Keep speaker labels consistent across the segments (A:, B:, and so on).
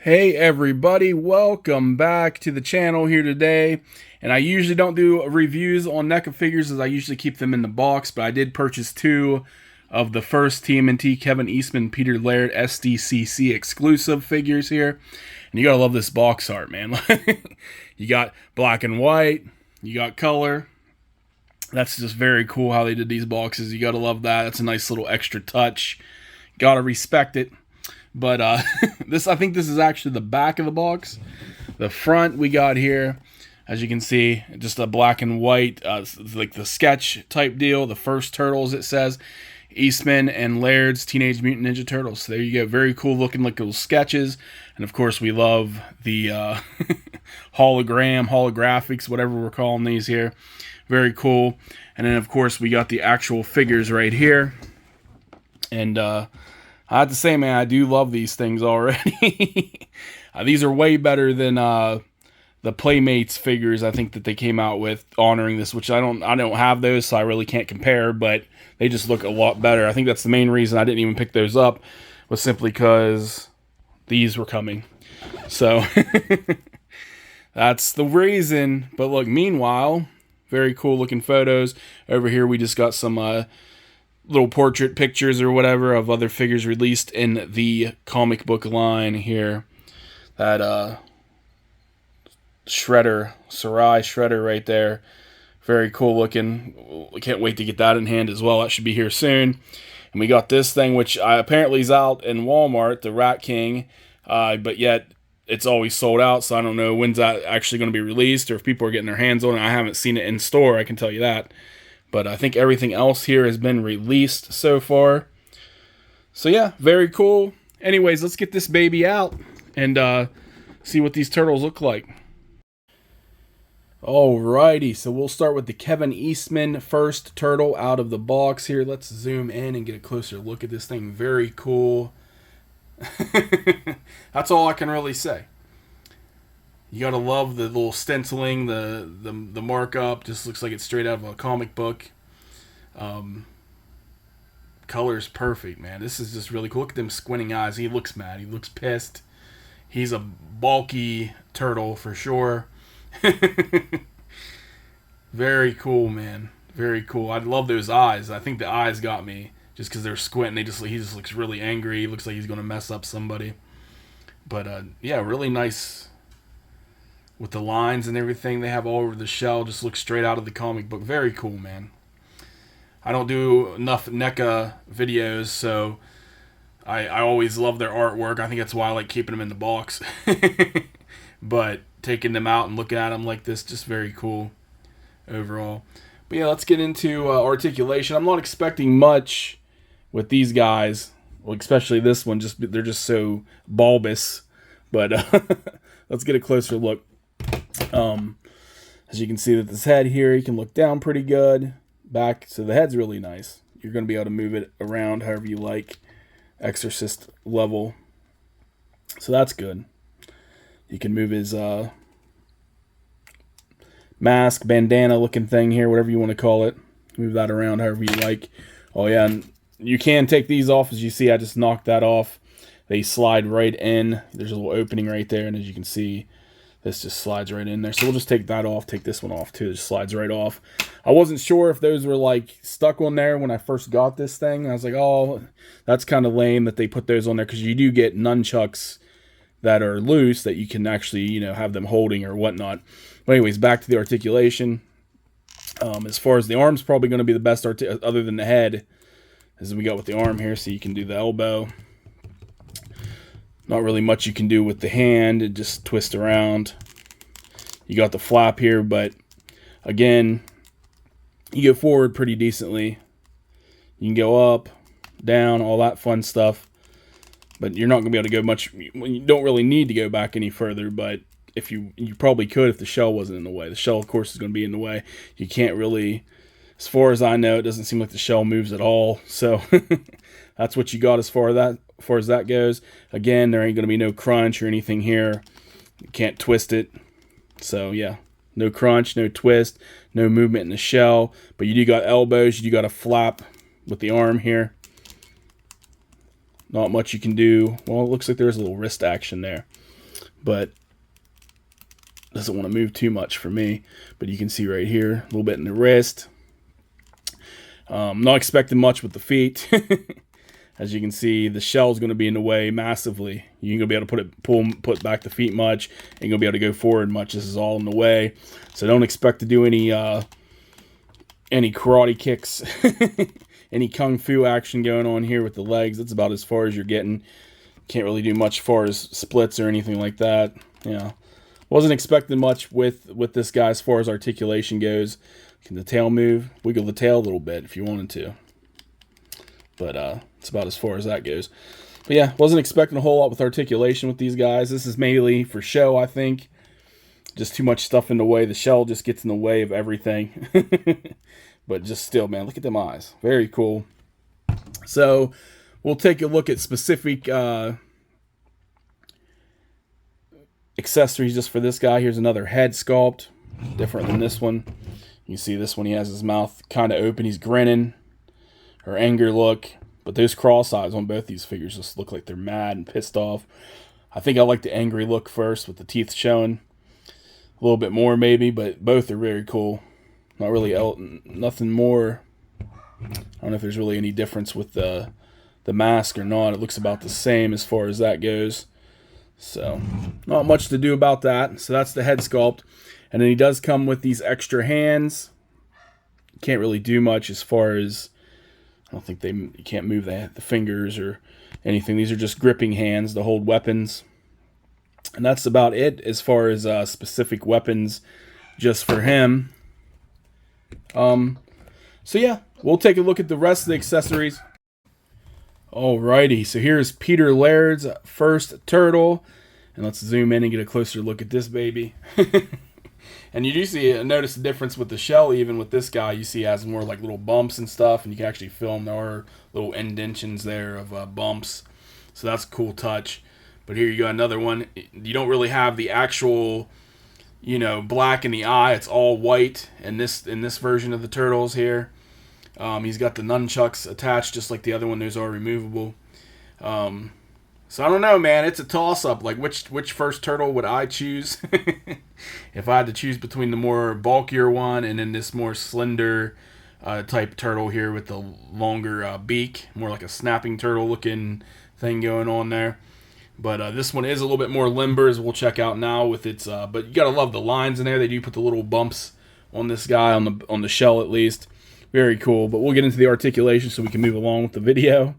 A: Hey everybody, welcome back to the channel here today. And I usually don't do reviews on NECA figures as I usually keep them in the box, but I did purchase two of the first TMNT Kevin Eastman and Peter Laird sdcc exclusive figures here. And you gotta love this box art, man. You got black and white, you got color. That's just very cool how they did these boxes. You gotta love that. That's a nice little extra touch. Gotta respect it. But I think this is actually the back of the box. The front we got here, as you can see, just a black and white, like the sketch type deal. The first Turtles, it says. Eastman and Lairds Teenage Mutant Ninja Turtles. So there you go. Very cool looking, like little sketches. And of course we love the holographics, whatever we're calling these here. Very cool. And then of course we got the actual figures right here. And I have to say, man, I do love these things already. These are way better than the Playmates figures I think that they came out with honoring this, which I don't have those, so I really can't compare, but they just look a lot better. I think that's the main reason I didn't even pick those up, was simply because these were coming. So that's the reason. But look, meanwhile, very cool looking photos. Over here we just got some little portrait pictures or whatever of other figures released in the comic book line here. That Shredder, Sarai Shredder right there. Very cool looking. I can't wait to get that in hand as well. That should be here soon. And we got this thing, which apparently is out in Walmart, the Rat King, but yet it's always sold out, so I don't know when's that actually going to be released or if people are getting their hands on it. I haven't seen it in store, I can tell you that. But I think everything else here has been released so far. So yeah, very cool. Anyways, let's get this baby out and see what these turtles look like. Alrighty, so we'll start with the Kevin Eastman first turtle out of the box here. Let's zoom in and get a closer look at this thing. Very cool. That's all I can really say. You gotta love the little stenciling, the markup. Just looks like it's straight out of a comic book. Color's perfect, man. This is just really cool. Look at them squinting eyes. He looks mad. He looks pissed. He's a bulky turtle for sure. Very cool, man. Very cool. I love those eyes. I think the eyes got me just because they're squinting. He just looks really angry. He looks like he's gonna mess up somebody. But yeah, really nice. With the lines and everything they have all over the shell, just looks straight out of the comic book. Very cool, man. I don't do enough NECA videos, so I always love their artwork. I think that's why I like keeping them in the box. But taking them out and looking at them like this, just very cool overall. But yeah, let's get into articulation. I'm not expecting much with these guys, well, especially this one. They're just so bulbous. But let's get a closer look. As you can see that this head here, you can look down pretty good. Back, so the head's really nice. You're going to be able to move it around however you like. Exorcist level. So that's good. You can move his mask, bandana looking thing here, whatever you want to call it. Move that around however you like. Oh yeah, and you can take these off. As you see, I just knocked that off. They slide right in. There's a little opening right there, and as you can see, this just slides right in there. So we'll just take that off. Take this one off too. It just slides right off. I wasn't sure if those were like stuck on there when I first got this thing. I was like, oh, that's kind of lame that they put those on there, because you do get nunchucks that are loose that you can actually, you know, have them holding or whatnot. But anyways, back to the articulation. As far as the arm's probably going to be the best other than the head, as we got with the arm here. So you can do the elbow. Not really much you can do with the hand. It just twists around. You got the flap here, but again, you go forward pretty decently. You can go up, down, all that fun stuff. But you're not going to be able to go much. You don't really need to go back any further, but if you probably could if the shell wasn't in the way. The shell, of course, is going to be in the way. You can't really, as far as I know, it doesn't seem like the shell moves at all. So that's what you got as far as that goes. Again, there ain't going to be no crunch or anything here. You can't twist it. So yeah, no crunch, no twist, no movement in the shell. But you do got elbows. You do got a flap with the arm here. Not much you can do. Well, it looks like there's a little wrist action there. but doesn't want to move too much for me. But you can see right here, a little bit in the wrist. Not expecting much with the feet. As you can see, the shell's going to be in the way massively. You ain't going to be able to put back the feet much. Ain't going to be able to go forward much. This is all in the way. So don't expect to do any karate kicks, any kung fu action going on here with the legs. That's about as far as you're getting. Can't really do much as far as splits or anything like that. Wasn't expecting much with this guy as far as articulation goes. Can the tail move? Wiggle the tail a little bit if you wanted to. But it's about as far as that goes. But yeah, wasn't expecting a whole lot with articulation with these guys. This is mainly for show, I think. Just too much stuff in the way. The shell just gets in the way of everything. But just still, man, look at them eyes. Very cool. So we'll take a look at specific accessories just for this guy. Here's another head sculpt. Different than this one. You see this one, he has his mouth kind of open. He's grinning. Or anger look. But those cross eyes on both these figures just look like they're mad and pissed off. I think I like the angry look first with the teeth showing. A little bit more maybe, but both are very cool. Not really nothing more. I don't know if there's really any difference with the mask or not. It looks about the same as far as that goes. So, not much to do about that. So that's the head sculpt. And then he does come with these extra hands. Can't really do much as far as... I don't think you can't move the fingers or anything. These are just gripping hands to hold weapons. And that's about it as far as specific weapons just for him. So yeah, we'll take a look at the rest of the accessories. Alrighty, so here's Peter Laird's first turtle. And let's zoom in and get a closer look at this baby. And you do notice the difference with the shell. Even with this guy, you see he has more like little bumps and stuff, and you can actually film there are little indentions there of bumps. So that's a cool touch. But here you got another one. You don't really have the actual, black in the eye. It's all white in this version of the Turtles here. He's got the nunchucks attached just like the other one. Those are removable. So I don't know, man. It's a toss-up. Like, which first turtle would I choose? If I had to choose between the more bulkier one and then this more slender type turtle here with the longer beak. More like a snapping turtle looking thing going on there. But this one is a little bit more limber, as we'll check out now with its... but you gotta love the lines in there. They do put the little bumps on this guy, on the shell at least. Very cool. But we'll get into the articulation so we can move along with the video.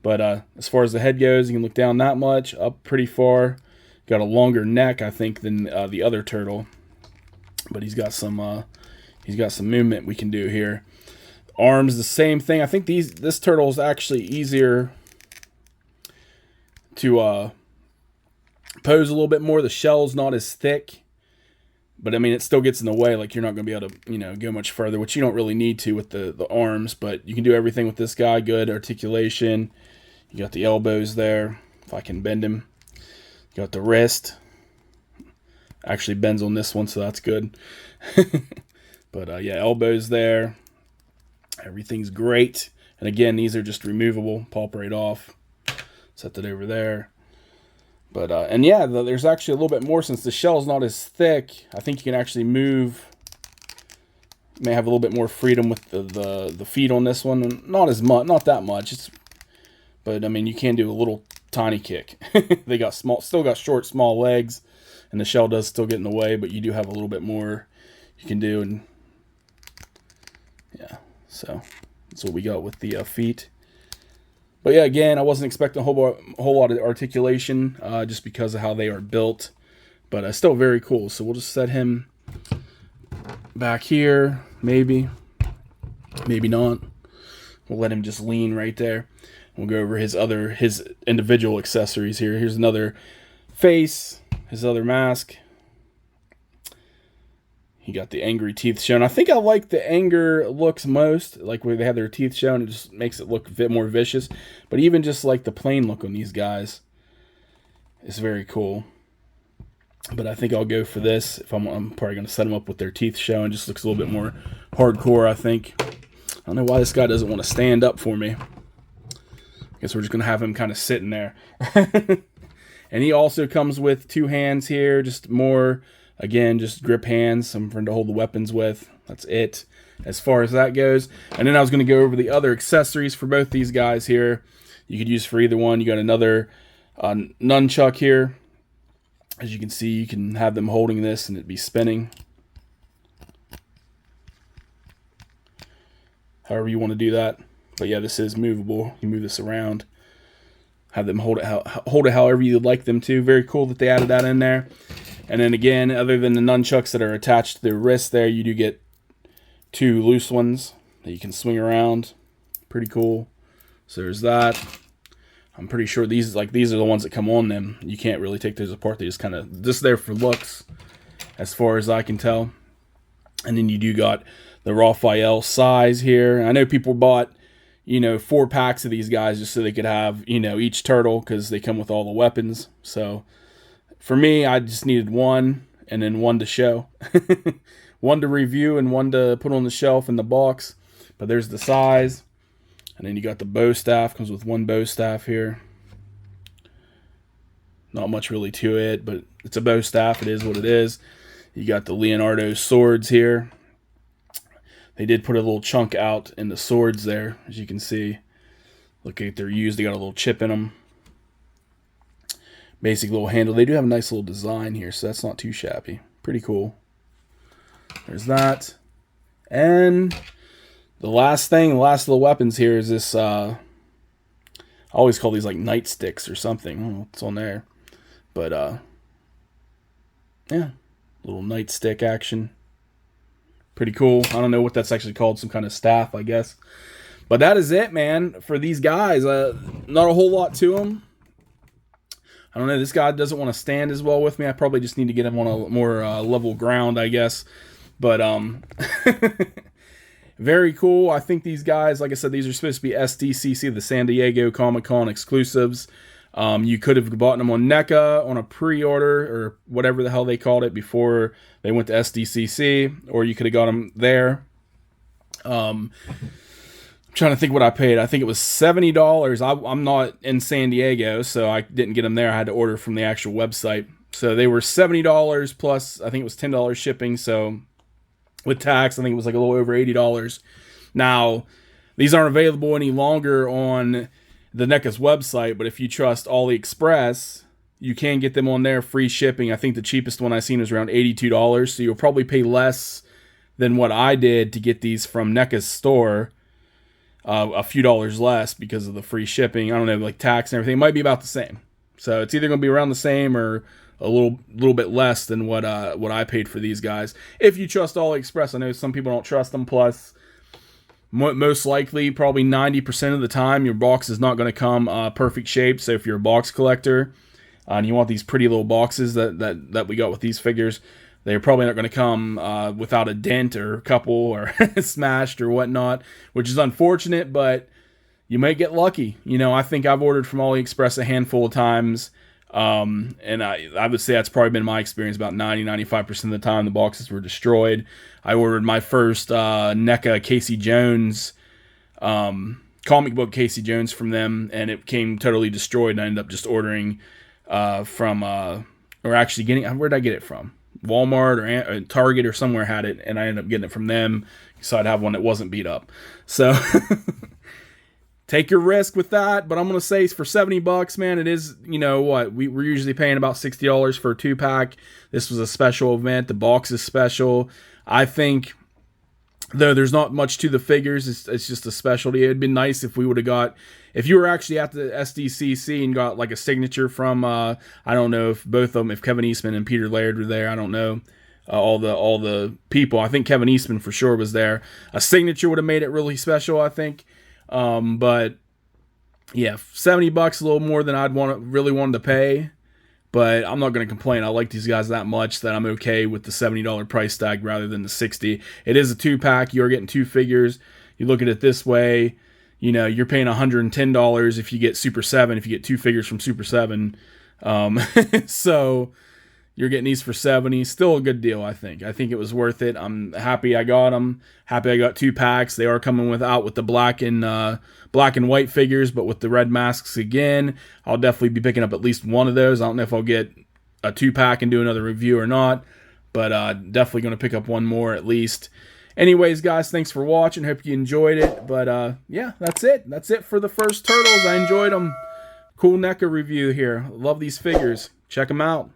A: But as far as the head goes, you can look down that much, up pretty far. Got a longer neck, I think, than the other turtle. But he's got some movement we can do here. Arms, the same thing. I think this turtle is actually easier to pose a little bit more. The shell's not as thick. But, I mean, it still gets in the way. Like, you're not going to be able to, go much further, which you don't really need to with the arms. But you can do everything with this guy. Good articulation. You got the elbows there, if I can bend him. You got the wrist. Actually bends on this one, so that's good. But, yeah, elbows there. Everything's great. And, again, these are just removable. Pop right off. Set that over there. But, and yeah, there's actually a little bit more since the shell's not as thick. I think you can actually move. You may have a little bit more freedom with the feet on this one. Not as much, not that much. But, I mean, you can do a little tiny kick. They got still got short, small legs. And the shell does still get in the way, but you do have a little bit more you can do. And, yeah, so that's what we got with the feet. But yeah, again, I wasn't expecting a whole lot of articulation just because of how they are built. But still very cool. So we'll just set him back here, maybe. Maybe not. We'll let him just lean right there. We'll go over his individual accessories here. Here's another face, his other mask. He got the angry teeth shown. I think I like the anger looks most, like where they have their teeth shown. It just makes it look a bit more vicious. But even just like the plain look on these guys is very cool. But I think I'll go for this. If I'm probably going to set them up with their teeth showing. Just looks a little bit more hardcore, I think. I don't know why this guy doesn't want to stand up for me. I guess we're just going to have him kind of sitting there. And he also comes with 2 hands here, just more, again, just grip hands, something to hold the weapons with. That's it as far as that goes. And then I was going to go over the other accessories for both these guys here. You could use for either one. You got another nunchuck here. As you can see, you can have them holding this and it'd be spinning. However you want to do that. But yeah, this is movable. You move this around. Have them hold it however you'd like them to. Very cool that they added that in there. And then again, other than the nunchucks that are attached to their wrist there, you do get 2 loose ones that you can swing around. Pretty cool. So there's that. I'm pretty sure these are the ones that come on them. You can't really take those apart. They just kind of just there for looks, as far as I can tell. And then you do got the Raphael size here. I know people bought, 4 packs of these guys just so they could have, each turtle, because they come with all the weapons. So for me, I just needed 1 and then 1 to show. 1 to review and 1 to put on the shelf in the box. But there's the size. And then you got the bow staff. Comes with 1 bow staff here. Not much really to it, but it's a bow staff. It is what it is. You got the Leonardo swords here. They did put a little chunk out in the swords there, as you can see. Look at they're used. They got a little chip in them. Basic little handle. They do have a nice little design here, so that's not too shabby. Pretty cool. There's that. And the last of the weapons here is this, I always call these like nightsticks or something. I don't know what's on there. But, yeah, little nightstick action. Pretty cool. I don't know what that's actually called. Some kind of staff, I guess. But that is it, man, for these guys. Not a whole lot to them. I don't know. This guy doesn't want to stand as well with me. I probably just need to get him on a more level ground, I guess. But, very cool. I think these guys, like I said, these are supposed to be SDCC, the San Diego Comic-Con exclusives. You could have bought them on Neca on a pre-order or whatever the hell they called it before they went to SDCC, or you could have got them there. I'm trying to think what I paid. I think it was $70. I'm not in San Diego, so I didn't get them there. I had to order from the actual website. So they were $70 plus, I think it was $10 shipping. So with tax, I think it was like a little over $80. Now, these aren't available any longer on the NECA's website, but if you trust AliExpress, you can get them on there, free shipping. I think the cheapest one I seen was around $82, so you'll probably pay less than what I did to get these from NECA's store, a few dollars less because of the free shipping. I don't know, like tax and everything. It might be about the same. So it's either going to be around the same or a little bit less than what I paid for these guys. If you trust AliExpress, I know some people don't trust them. Plus, most likely, probably 90% of the time, your box is not going to come perfect shape. So if you're a box collector and you want these pretty little boxes that we got with these figures, they're probably not going to come without a dent or a couple or smashed or whatnot, which is unfortunate, but you might get lucky. I think I've ordered from AliExpress a handful of times. And I would say that's probably been my experience. About 90-95% of the time the boxes were destroyed. I ordered my first NECA Casey Jones comic book Casey Jones from them, and it came totally destroyed, and I ended up just ordering from or actually getting, where did I get it from? Walmart or Target or somewhere had it, and I ended up getting it from them, so I'd have one that wasn't beat up. So take your risk with that, but I'm going to say for $70, man, it is, what, we're usually paying about $60 for a 2-pack. This was a special event. The box is special. I think, though there's not much to the figures, it's just a specialty. It'd been nice if we would have got, if you were actually at the SDCC and got like a signature from, I don't know if both of them, if Kevin Eastman and Peter Laird were there, I don't know. All the people. I think Kevin Eastman for sure was there. A signature would have made it really special, I think. But yeah, $70, a little more than I'd really wanted to pay, but I'm not going to complain. I like these guys that much that I'm okay with the $70 price tag rather than the $60. It is a 2-pack. You're getting 2 figures. You look at it this way, you're paying $110 if you get Super 7, if you get 2 figures from Super 7. So, You're getting these for 70. Still a good deal, I think. I think it was worth it. I'm happy I got them. Happy I got 2 packs. They are coming with the black and white figures, but with the red masks again. I'll definitely be picking up at least one of those. I don't know if I'll get a 2-pack and do another review or not, but definitely going to pick up one more at least. Anyways, guys, thanks for watching. Hope you enjoyed it. But yeah, that's it. That's it for the first Turtles. I enjoyed them. Cool NECA review here. Love these figures. Check them out.